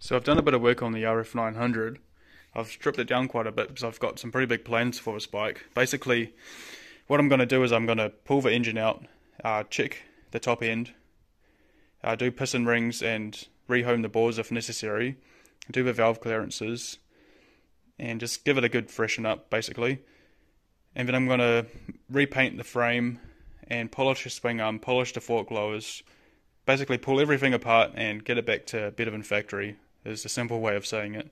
So I've done a bit of work on the RF900. I've stripped it down quite a bit because I've got some pretty big plans for this bike. Basically, what I'm going to do is I'm going to pull the engine out, check the top end, do piston rings and rehome the bores if necessary, do the valve clearances, and just give it a good freshen up basically. And then I'm going to repaint the frame and polish the swing arm, polish the fork lowers, basically pull everything apart and get it back to better than factory is the simple way of saying it.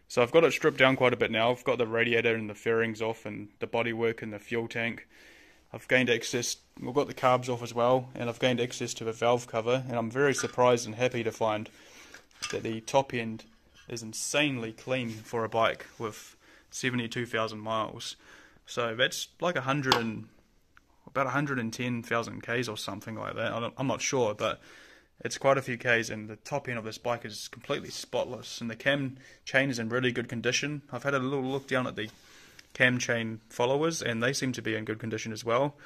So I've got it stripped down quite a bit now. I've got the radiator and the fairings off and the bodywork and the fuel tank. I've gained access, we've got the carbs off as well, and I've gained access to the valve cover, and I'm very surprised and happy to find that the top end is insanely clean for a bike with 72,000 miles. So that's like about 110,000 Ks or something like that. I'm not sure, but it's quite a few Ks, and the top end of this bike is completely spotless, and the cam chain is in really good condition. I've had a little look down at the cam chain followers, and they seem to be in good condition as well.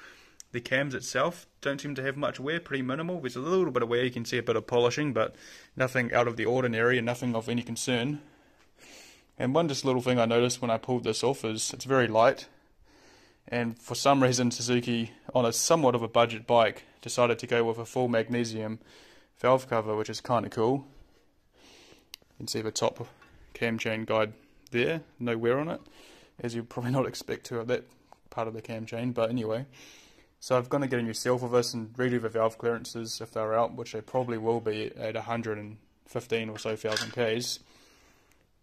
The cams itself don't seem to have much wear, pretty minimal. There's a little bit of wear, you can see a bit of polishing, but nothing out of the ordinary and nothing of any concern. And one just little thing I noticed when I pulled this off is it's very light. And for some reason Suzuki, on a somewhat of a budget bike, decided to go with a full magnesium valve cover, which is kind of cool. You can see the top cam chain guide there, no wear on it, as you'd probably not expect to at that part of the cam chain, but anyway. So I'm going to get a new seal for this and redo the valve clearances if they're out, which they probably will be at 115 or so thousand Ks.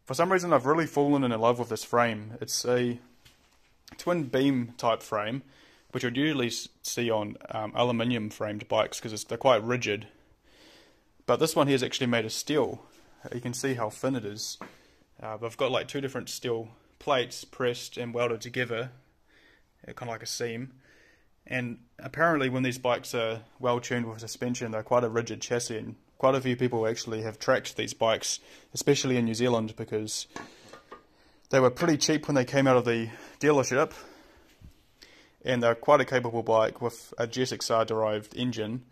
For some reason I've really fallen in love with this frame. It's a twin beam type frame, which you'd usually see on aluminium framed bikes because they're quite rigid. But this one here is actually made of steel. You can see how thin it is. I've got like two different steel plates pressed and welded together, kind of like a seam. And apparently when these bikes are well tuned with suspension, they're quite a rigid chassis, and quite a few people actually have tracked these bikes, especially in New Zealand, because they were pretty cheap when they came out of the dealership, and they're quite a capable bike with a GSXR derived engine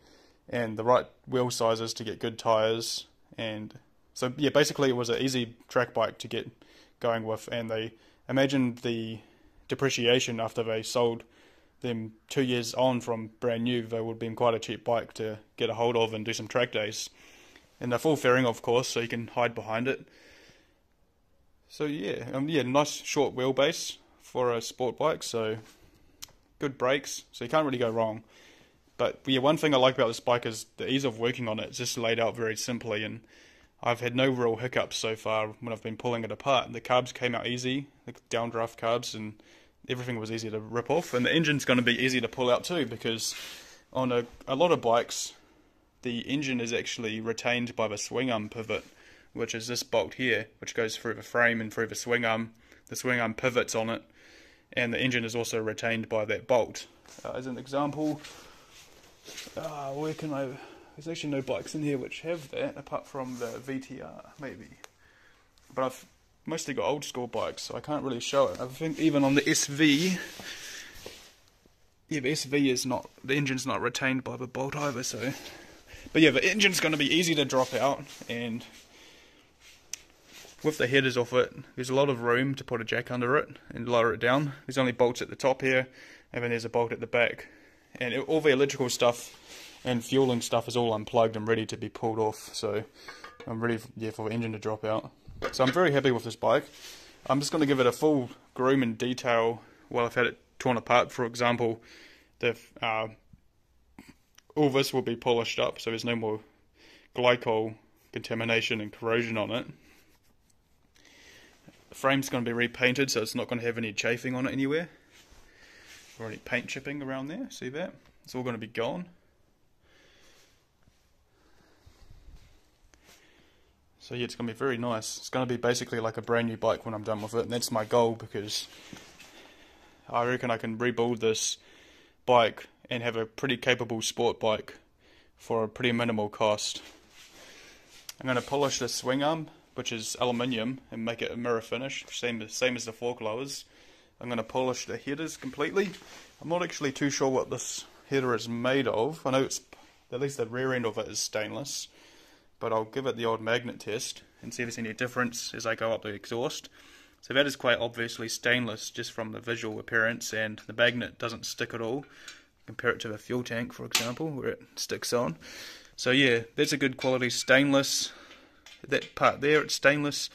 and the right wheel sizes to get good tyres. And so yeah, basically it was an easy track bike to get going with, and they imagined the depreciation after they sold them 2 years on from brand new. They would have been quite a cheap bike to get a hold of and do some track days. And they're full fairing, of course, so you can hide behind it. So yeah, nice short wheelbase for a sport bike, so good brakes, so you can't really go wrong. But yeah, one thing I like about this bike is the ease of working on it. It's just laid out very simply, and I've had no real hiccups so far when I've been pulling it apart. The carbs came out easy, the downdraft carbs, and everything was easy to rip off. And the engine's going to be easy to pull out too, because on a lot of bikes, the engine is actually retained by the swing arm pivot, which is this bolt here, which goes through the frame and through the swing arm. The swing arm pivots on it, and the engine is also retained by that bolt. As an example, there's actually no bikes in here which have that, apart from the VTR, maybe. But I've mostly got old school bikes, so I can't really show it. I think even on the SV, yeah, the SV is not, the engine's not retained by the bolt either, so. But yeah, the engine's going to be easy to drop out, and with the headers off it, there's a lot of room to put a jack under it and lower it down. There's only bolts at the top here, and then there's a bolt at the back. And all the electrical stuff and fueling stuff is all unplugged and ready to be pulled off, so I'm ready for the engine to drop out. So I'm very happy with this bike. I'm just going to give it a full groom and detail while I've had it torn apart. For example, all this will be polished up, so there's no more glycol contamination and corrosion on it. The frame's going to be repainted, so it's not going to have any chafing on it anywhere, or any paint chipping around there. See that? It's all going to be gone. So yeah, it's going to be very nice. It's going to be basically like a brand new bike when I'm done with it, and that's my goal, because I reckon I can rebuild this bike and have a pretty capable sport bike for a pretty minimal cost. I'm going to polish the swing arm, which is aluminium, and make it a mirror finish, same as the fork lowers. I'm going to polish the headers completely. I'm not actually too sure what this header is made of. I know it's, at least the rear end of it is stainless, but I'll give it the old magnet test and see if there's any difference as I go up the exhaust. So that is quite obviously stainless just from the visual appearance, and the magnet doesn't stick at all. Compare it to the fuel tank, for example, where it sticks on. So yeah, that's a good quality stainless. That part there, it's stainless.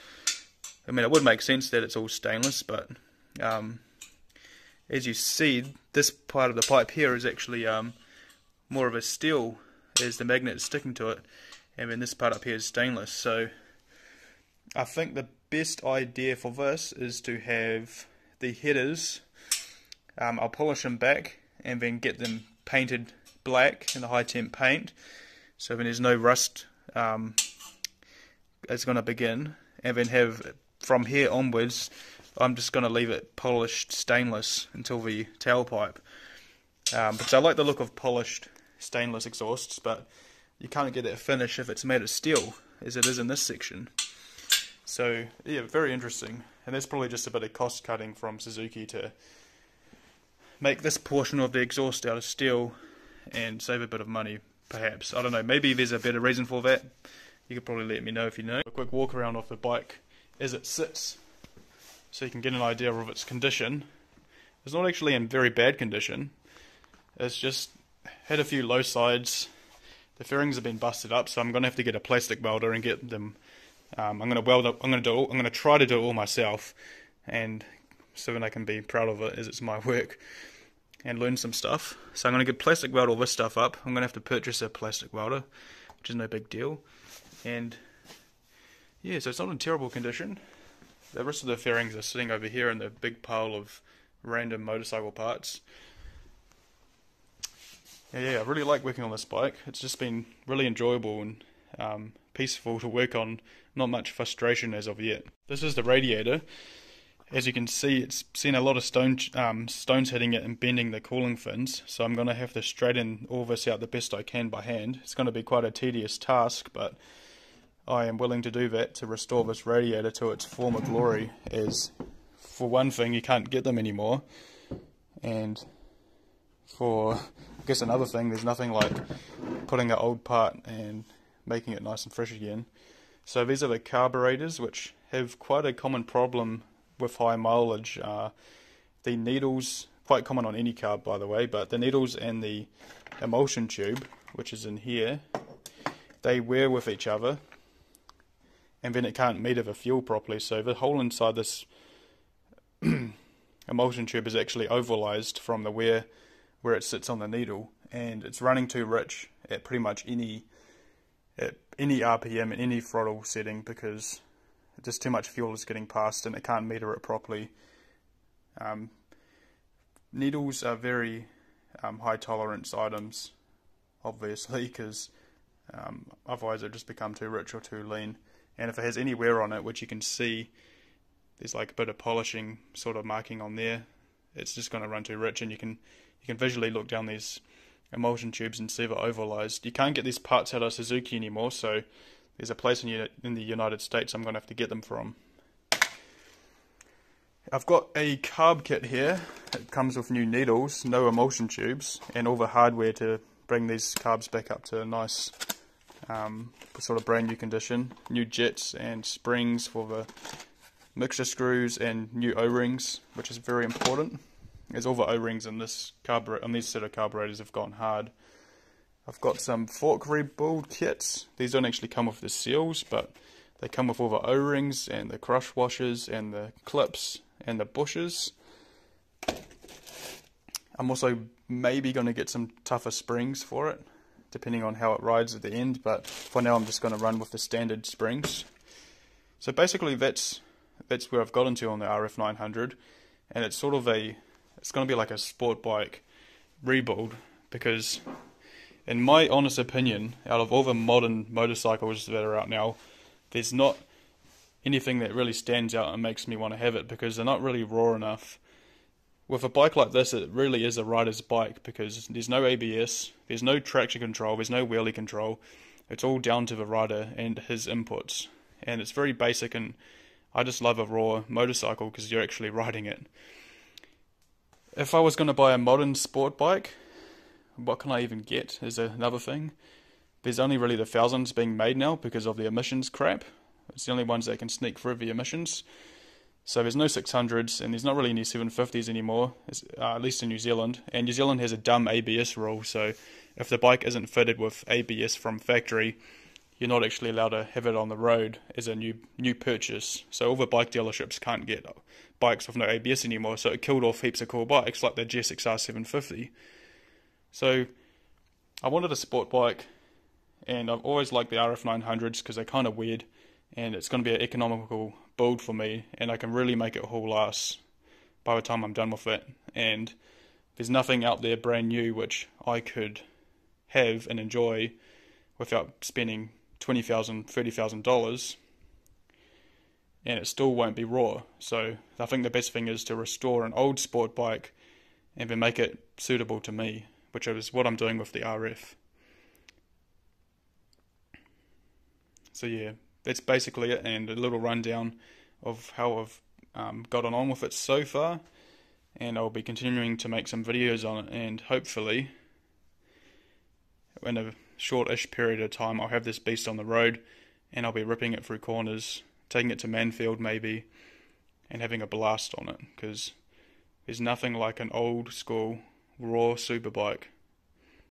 I mean, it would make sense that it's all stainless, but as you see, this part of the pipe here is actually more of a steel as the magnet is sticking to it, and then this part up here is stainless. So I think the best idea for this is to have the headers, I'll polish them back and then get them painted black in the high temp paint, so when there's no rust it's going to begin, and then have from here onwards I'm just going to leave it polished stainless until the tailpipe, because I like the look of polished stainless exhausts, but you can't get that finish if it's made of steel as it is in this section. So yeah, very interesting, and that's probably just a bit of cost cutting from Suzuki to make this portion of the exhaust out of steel and save a bit of money, perhaps. I don't know, maybe there's a better reason for that. You could probably let me know if you know. A quick walk around of the bike as it sits, so you can get an idea of its condition. It's not actually in very bad condition. It's just had a few low sides. The fairings have been busted up, so I'm going to have to get a plastic welder and get them. I'm going to weld up. I'm going to try to do it all myself, and so then I can be proud of it as it's my work and learn some stuff. So I'm going to get plastic weld all this stuff up. I'm going to have to purchase a plastic welder, which is no big deal. And yeah, so it's not in terrible condition. The rest of the fairings are sitting over here in the big pile of random motorcycle parts. Yeah, I really like working on this bike. It's just been really enjoyable and peaceful to work on. Not much frustration as of yet. This is the radiator. As you can see, it's seen a lot of stones hitting it and bending the cooling fins, so I'm going to have to straighten all this out the best I can by hand. It's going to be quite a tedious task, but I am willing to do that to restore this radiator to its former glory, as for one thing you can't get them anymore, and for I guess another thing, there's nothing like putting an old part and making it nice and fresh again. So these are the carburetors, which have quite a common problem with high mileage. The needles, quite common on any carb by the way, but the needles and the emulsion tube, which is in here, they wear with each other, and then it can't meter the fuel properly. So the hole inside this emulsion tube is actually ovalized from the wear where it sits on the needle, and it's running too rich at pretty much any RPM and any throttle setting, because just too much fuel is getting passed and it can't meter it properly. Needles are very high tolerance items, obviously, because otherwise it just become too rich or too lean. And if it has any wear on it, which you can see there's like a bit of polishing sort of marking on there, it's just going to run too rich, and you can visually look down these emulsion tubes and see they're ovalized. You can't get these parts out of Suzuki anymore, so there's a place in the United States I'm going to have to get them from. I've got a carb kit here. It comes with new needles, no emulsion tubes, and all the hardware to bring these carbs back up to a nice sort of brand new condition. New jets and springs for the mixture screws, and new O-rings, which is very important, as all the O-rings in this on these set of carburetors have gone hard. I've got some fork rebuild kits. These don't actually come with the seals, but they come with all the O-rings and the crush washers and the clips and the bushes. I'm also maybe going to get some tougher springs for it, depending on how it rides at the end, but for now I'm just going to run with the standard springs. So basically that's where I've gotten to on the RF900, and it's sort of it's going to be like a sport bike rebuild, because in my honest opinion, out of all the modern motorcycles that are out now, there's not anything that really stands out and makes me want to have it, because they're not really raw enough. With a bike like this, it really is a rider's bike, because there's no ABS, there's no traction control, there's no wheelie control. It's all down to the rider and his inputs, and it's very basic, and I just love a raw motorcycle because you're actually riding it. If I was going to buy a modern sport bike, what can I even get is another thing. There's only really the thousands being made now because of the emissions crap. It's the only ones that can sneak through the emissions. So there's no 600s, and there's not really any 750s anymore, at least in New Zealand. And New Zealand has a dumb ABS rule, so if the bike isn't fitted with ABS from factory, you're not actually allowed to have it on the road as a new purchase. So all the bike dealerships can't get bikes with no ABS anymore, so it killed off heaps of cool bikes like the GSXR 750. So I wanted a sport bike, and I've always liked the RF 900s because they're kind of weird, and it's going to be an economical build for me, and I can really make it haul ass by the time I'm done with it. And there's nothing out there brand new which I could have and enjoy without spending $20,000, $30,000, and it still won't be raw. So I think the best thing is to restore an old sport bike and then make it suitable to me, which is what I'm doing with the RF. So yeah, that's basically it, and a little rundown of how I've gotten on with it so far, and I'll be continuing to make some videos on it, and hopefully in a short-ish period of time I'll have this beast on the road, and I'll be ripping it through corners, taking it to Manfield maybe, and having a blast on it, because there's nothing like an old school raw superbike